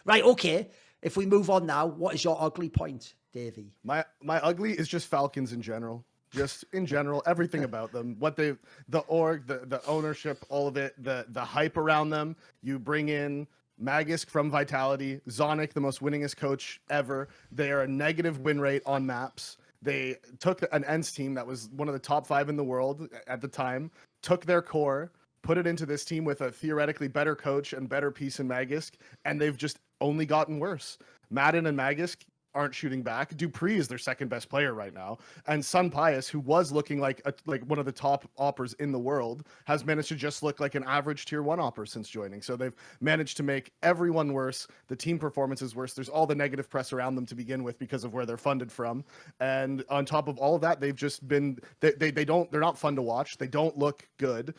Right, okay. If we move on now, what is your ugly point, Davey? My ugly is just Falcons in general. Just in general, everything about them, the org, the ownership, all of it, the hype around them. You bring in Magisk from Vitality, Zonic, the most winningest coach ever. They are a negative win rate on maps. They took an ENCE team that was one of the top 5 in the world at the time, took their core, put it into this team with a theoretically better coach and better piece in Magisk, and they've just only gotten worse. Madden and Magisk aren't shooting back. dupreeh is their second best player right now, and Sun Pius, who was looking like one of the top oppers in the world, has managed to just look like an average tier 1 opper since joining. So they've managed to make everyone worse. The team performance is worse. There's all the negative press around them to begin with because of where they're funded from, and on top of all of that, they've just been they're not fun to watch. They don't look good.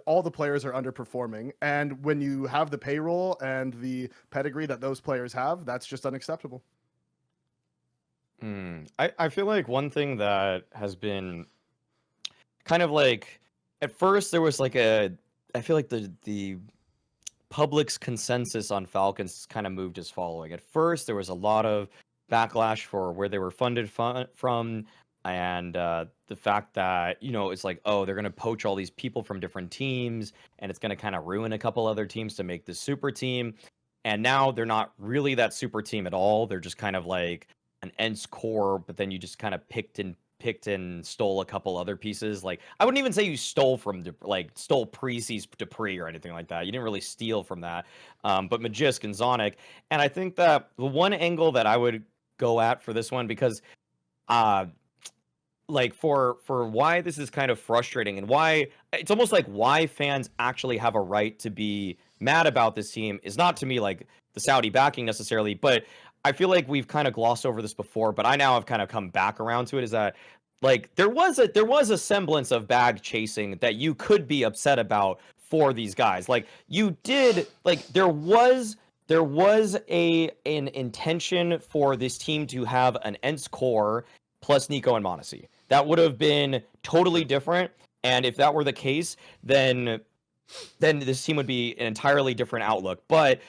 All the players are underperforming, and when you have the payroll and the pedigree that those players have, that's just unacceptable. I feel like one thing that has been kind of like, at first there was like I feel like the public's consensus on Falcons kind of moved as following. At first there was a lot of backlash for where they were funded from, and the fact that, it's like, oh, they're going to poach all these people from different teams, and it's going to kind of ruin a couple other teams to make this super team. And now they're not really that super team at all. They're just kind of like an ENCE core, but then you just kind of picked and stole a couple other pieces. Like, I wouldn't even say you stole from stole Precy's dupreeh or anything like that. You didn't really steal from that. But Magisk and Zonic, and I think that the one angle that I would go at for this one, because like for why this is kind of frustrating, and why it's almost like why fans actually have a right to be mad about this team, is not to me like the Saudi backing necessarily, but I feel like we've kind of glossed over this before, but I now have kind of come back around to it, is that like there was a semblance of bag chasing that you could be upset about for these guys. Like, you did, like, there was an intention for this team to have an ENCE core plus Nico and Monacy. That would have been totally different, and if that were the case, then this team would be an entirely different outlook. But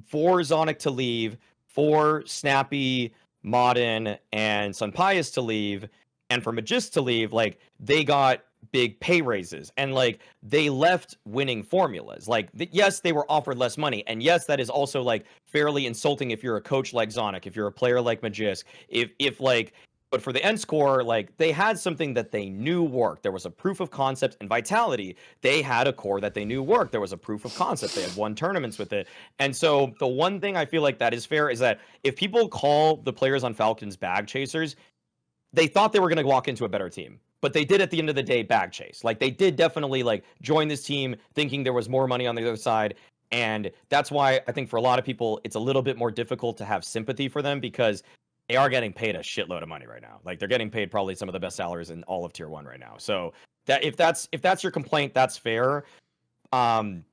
for Zonic to leave, for Snappy, Modern, and Sun Pius to leave, and for Magisk to leave, like, they got big pay raises, and like, they left winning formulas. Like, yes, they were offered less money, and yes, that is also like fairly insulting if you're a coach like Zonic, if you're a player like Magisk, if like. But for the ENCE core, like, they had something that they knew worked. There was a proof of concept. And Vitality, they had a core that they knew worked. There was a proof of concept. They had won tournaments with it. And so the one thing I feel like that is fair is that if people call the players on Falcons bag chasers, they thought they were going to walk into a better team. But they did, at the end of the day, bag chase. Like, they did definitely like join this team thinking there was more money on the other side. And that's why I think for a lot of people, it's a little bit more difficult to have sympathy for them, because they are getting paid a shitload of money right now. Like, they're getting paid probably some of the best salaries in all of tier 1 right now. So that if that's your complaint, that's fair. And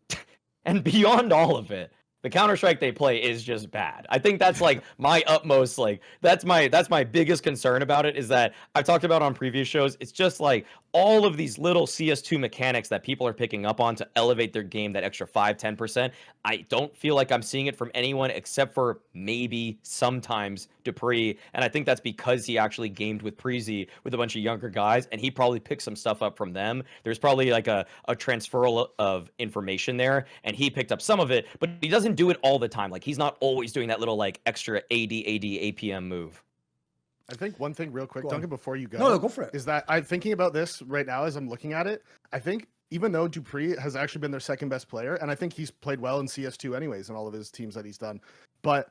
beyond all of it, the Counter-Strike they play is just bad. I think that's like my utmost, like, that's my biggest concern about it, is that I've talked about on previous shows. It's just like all of these little CS2 mechanics that people are picking up on to elevate their game that extra 5-10%. I don't feel like I'm seeing it from anyone except for maybe sometimes dupreeh, and I think that's because he actually gamed with Prezy with a bunch of younger guys, and he probably picked some stuff up from them. There's probably like a transferal of information there, and he picked up some of it, but he doesn't do it all the time. Like, he's not always doing that little like extra AD APM move. I think one thing real quick, Duncan, before you go. No, go for it. Is that I'm thinking about this right now as I'm looking at it. I think even though dupreeh has actually been their second best player, and I think he's played well in CS2 anyways in all of his teams that he's done, but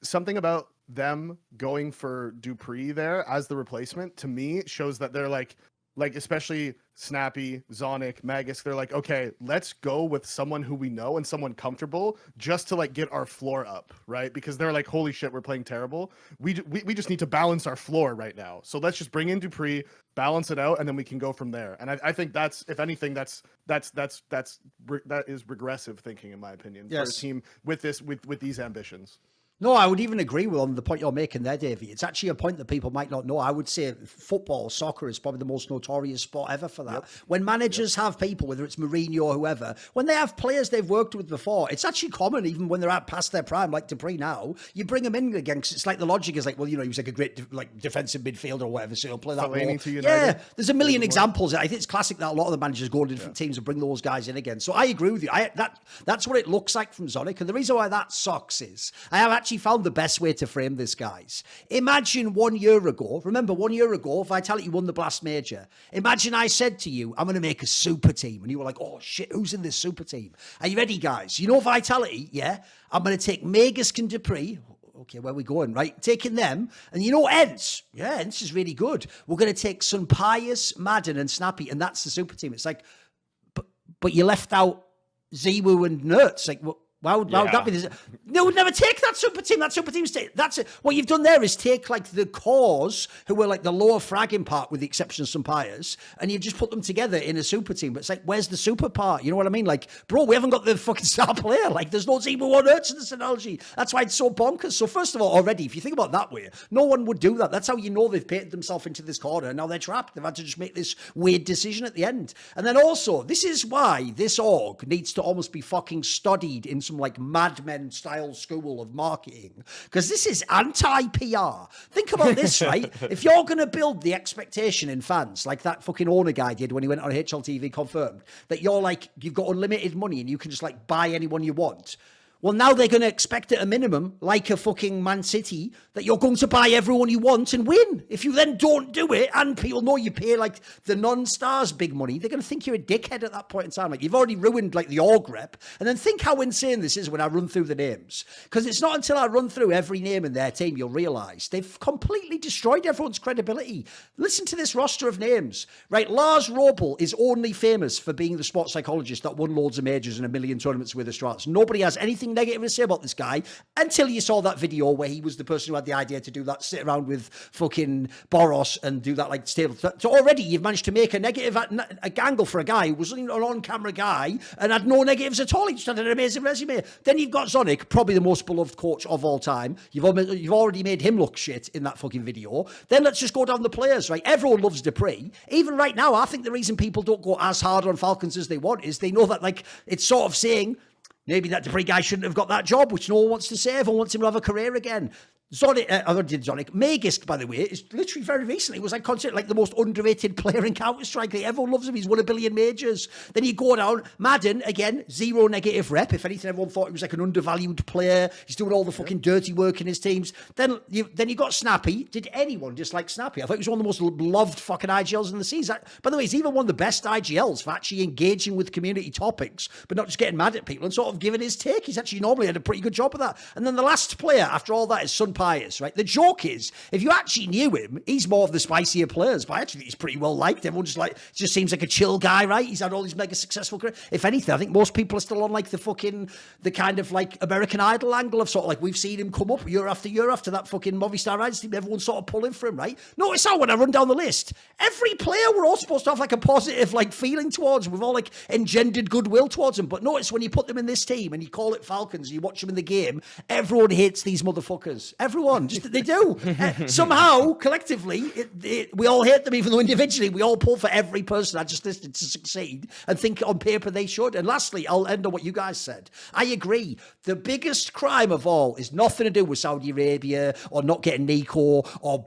something about them going for dupreeh there as the replacement, to me, shows that they're like especially Snappy, Zonic, Magisk, they're like, okay, let's go with someone who we know and someone comfortable, just to like get our floor up, right? Because they're like, holy shit, we're playing terrible. We just need to balance our floor right now. So let's just bring in dupreeh, balance it out, and then we can go from there. And I think that's, if anything, that is regressive thinking, in my opinion, for a team with these ambitions. No, I would even agree with on the point you're making there, Davey. It's actually a point that people might not know. I would say football, soccer is probably the most notorious sport ever for that. Yep. When managers have people, whether it's Mourinho or whoever, when they have players they've worked with before, it's actually common, even when they're at past their prime, like Dupree now, you bring them in again, because it's like the logic is like, well, he was like a great defensive midfielder or whatever, so he'll play that role. Yeah, there's a million examples. I think it's classic that a lot of the managers go to different teams and bring those guys in again. So I agree with you. That's what it looks like from Zonic, and the reason why that sucks is I have actually found the best way to frame this, guys. Imagine 1 year ago, remember 1 year ago, Vitality won the Blast Major. Imagine I said to you, I'm going to make a super team. And you were like, oh shit, who's in this super team? Are you ready, guys? You know Vitality? Yeah. I'm going to take Magisk and Dupree. Okay, where are we going? Right, taking them. And you know Ents? Yeah, Ents is really good. We're going to take Sunpius, Madden and Snappy, and that's the super team. It's like, but you left out Ziwu and Nerds. Like, why would that be? They would never take that super team. That super team's that's it. What you've done there is take like the cores who were like the lower fragging part, with the exception of some Pyres, and you've just put them together in a super team. But it's like, where's the super part? You know what I mean? Like, bro, we haven't got the fucking star player. Like, there's no Zimu or Ertz in this analogy. That's why it's so bonkers. So first of all, already, if you think about it that way, no one would do that. That's how you know they've painted themselves into this corner, and now they're trapped. They've had to just make this weird decision at the end. And then also, this is why this org needs to almost be fucking studied in some like Mad Men style school of marketing, because this is anti-PR. Think about this, right? If you're going to build the expectation in fans, like that fucking owner guy did when he went on HLTV confirmed, that you're like, you've got unlimited money and you can just like buy anyone you want. Well, now they're going to expect at a minimum, like a fucking Man City, that you're going to buy everyone you want and win. If you then don't do it, and people know you pay like the non-stars big money, they're going to think you're a dickhead at that point in time. Like, you've already ruined like the org rep. And then think how insane this is when I run through the names. Because it's not until I run through every name in their team you'll realise they've completely destroyed everyone's credibility. Listen to this roster of names. Right, Lars Robel is only famous for being the sports psychologist that won loads of majors and a million tournaments with the Strats. Nobody has anything negative to say about this guy until you saw that video where he was the person who had the idea to do that, sit around with fucking Boros and do that like stable. So already you've managed to make a negative angle for a guy who was an on-camera guy and had no negatives at all. He just had an amazing resume. Then you've got Zonic, probably the most beloved coach of all time. You've already made him look shit in that fucking video. Then let's just go down the players, right? Everyone loves Dupree. Even right now, I think the reason people don't go as hard on Falcons as they want is they know that like it's sort of saying, maybe that Dupree guy shouldn't have got that job, which no one wants to say. Everyone wants him to have a career again. Zonic, Magisk, by the way, is literally very recently was like considered like the most underrated player in Counter-Strike. Like, everyone loves him. He's won 1 billion majors. Then you go down, Madden, again, zero negative rep. If anything, everyone thought he was like an undervalued player. He's doing all the fucking dirty work in his teams. Then you got Snappy. Did anyone dislike Snappy? I thought he was one of the most loved fucking IGLs in the season. By the way, he's even one of the best IGLs for actually engaging with community topics, but not just getting mad at people and sort of giving his take. He's actually normally had a pretty good job of that. And then the last player after all that is Sun Pius, right? The joke is, if you actually knew him, he's more of the spicier players, but I actually think he's pretty well liked. Everyone just seems like a chill guy, right? He's had all these mega successful careers. If anything, I think most people are still on like the kind of like American Idol angle of sort of like, we've seen him come up year after that fucking Movistar Riders team. Everyone's sort of pulling for him, right? Notice how when I run down the list, every player we're all supposed to have like a positive like feeling towards. We've all like engendered goodwill towards them. But notice when you put them in this team and you call it Falcons, you watch them in the game, everyone hates these motherfuckers. Everyone. Just they do. Somehow, collectively, we all hate them, even though individually we all pull for every person I just listed to succeed and think on paper they should. And lastly, I'll end on what you guys said. I agree. The biggest crime of all is nothing to do with Saudi Arabia or not getting Nico or,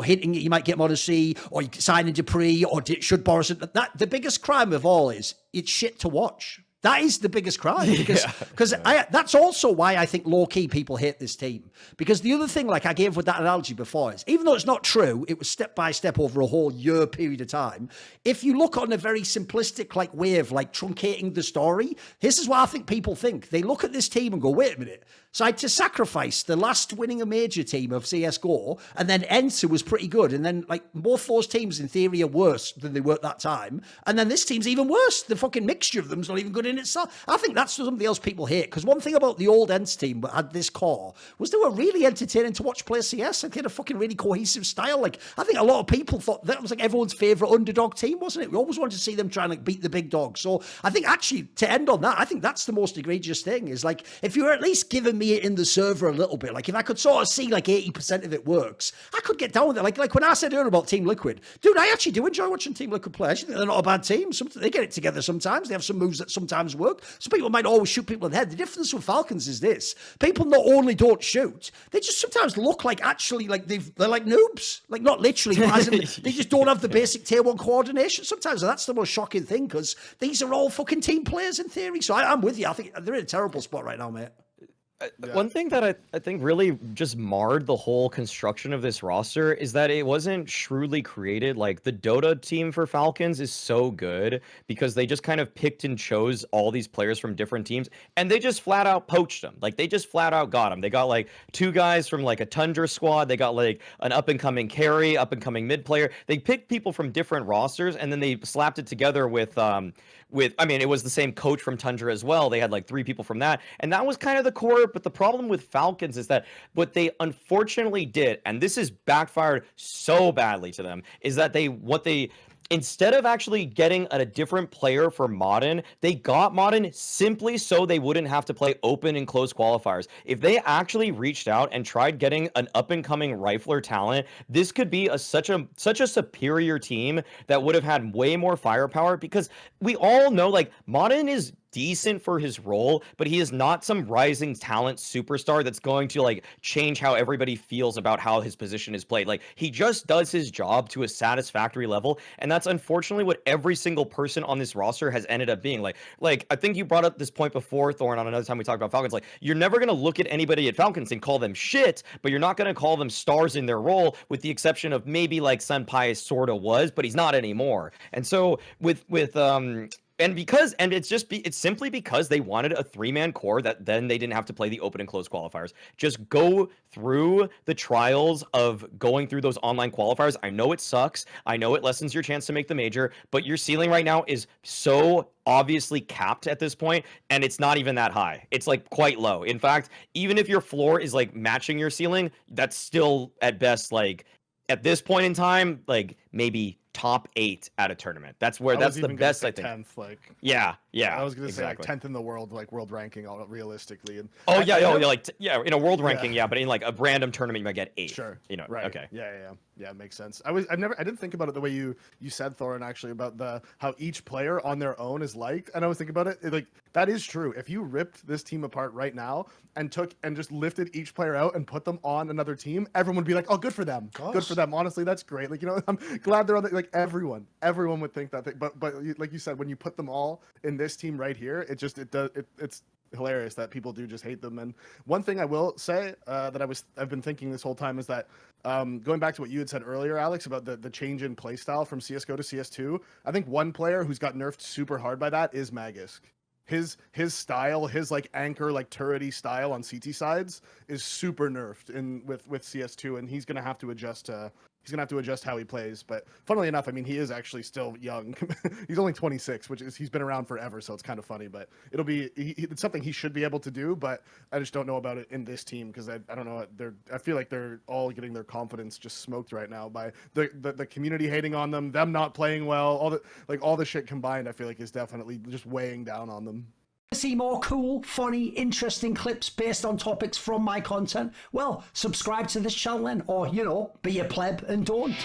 hinting that you might get Modesty or signing Dupree or should Boris. The biggest crime of all is it's shit to watch. That is the biggest crime because that's also why I think low-key people hate this team. Because the other thing, like I gave with that analogy before, is even though it's not true, it was step by step over a whole year period of time. If you look on a very simplistic like way of like truncating the story, this is what I think people think. They look at this team and go, wait a minute. So I had to sacrifice the last winning a major team of CS2 and then Ents, who was pretty good. And then like both those teams in theory are worse than they were at that time. And then this team's even worse. The fucking mixture of them's not even good in itself. I think that's something else people hate, because one thing about the old Ents team that had this core was they were really entertaining to watch play CS. Like, they had a fucking really cohesive style. Like, I think a lot of people thought that was like everyone's favourite underdog team, wasn't it? We always wanted to see them try and like beat the big dog. So I think actually, to end on that, I think that's the most egregious thing, is like, if you're at least giving me it in the server a little bit, like if I could sort of see like 80% of it works, I could get down with it. Like when I said earlier about Team Liquid, dude, I actually do enjoy watching Team Liquid play. I actually think they're not a bad team. They get it together sometimes. They have some moves that sometimes work. Some people might always shoot people in the head. The difference with Falcons is this: people not only don't shoot, they just sometimes look like actually like they're like noobs. Like, not literally, but as in they just don't have the basic tier 1 coordination. Sometimes that's the most shocking thing, because these are all fucking team players in theory. So I'm with you. I think they're in a terrible spot right now, mate. One thing that I think really just marred the whole construction of this roster is that it wasn't shrewdly created. Like, the Dota team for Falcons is so good because they just kind of picked and chose all these players from different teams, and they just flat out poached them. Like, they just flat out got them. They got like 2 guys from like a Tundra squad. They got like an up and coming carry, up and coming mid player. They picked people from different rosters, and then they slapped it together with I mean, it was the same coach from Tundra as well. They had like 3 people from that, and that was kind of the core. But the problem with Falcons is that what they unfortunately did, and this has backfired so badly to them, is that instead of actually getting a different player for Modern, they got Modern simply so they wouldn't have to play open and closed qualifiers. If they actually reached out and tried getting an up-and-coming rifler talent, this could be such a superior team that would have had way more firepower, because we all know, like, Modern is decent for his role, but he is not some rising talent superstar that's going to like change how everybody feels about how his position is played. Like, he just does his job to a satisfactory level, and that's unfortunately what every single person on this roster has ended up being. Like I think you brought up this point before, Thorin, on another time we talked about Falcons. Like, you're never going to look at anybody at Falcons and call them shit, but you're not going to call them stars in their role, with the exception of maybe like Senpai sort of was, but he's not anymore. And so with it's simply because they wanted a 3-man core that then they didn't have to play the open and closed qualifiers. Just go through the trials of going through those online qualifiers. I know it sucks. I know it lessens your chance to make the major, but your ceiling right now is so obviously capped at this point, and it's not even that high. It's like quite low. In fact, even if your floor is like matching your ceiling, that's still at best, like, at this point in time, like maybe top 8 at a tournament. That's the best, I think. 10th, like, yeah. I was gonna exactly. say like 10th in the world, like world ranking, realistically. And in a world ranking, but in like a random tournament, you might get 8. Sure. You know. Right. Okay. Yeah, it makes sense. I didn't think about it the way you said, Thorin, actually, about how each player on their own is liked. And I was thinking about it, like, that is true. If you ripped this team apart right now and just lifted each player out and put them on another team, everyone would be like, oh, good for them. Good for them. Honestly, that's great. Like, I'm glad they're on the, like, everyone would think that thing. But like you said, when you put them all in this team right here, it's hilarious that people do just hate them. And one thing I will say that I've been thinking this whole time is that going back to what you had said earlier, Alex, about the change in playstyle from CSGO to CS2, I think one player who's got nerfed super hard by that is Magisk. His style, his like anchor, like turrety style on CT sides is super nerfed with CS2, and he's gonna have to adjust how he plays. But funnily enough, I mean, he is actually still young. He's only 26, he's been around forever, so it's kind of funny. But it's something he should be able to do. But I just don't know about it in this team, because I don't know. I feel like they're all getting their confidence just smoked right now by the community hating on them not playing well. All the shit combined, I feel like, is definitely just weighing down on them. See more cool, funny, interesting clips based on topics from my content? Well, subscribe to this channel then, or, be a pleb and don't.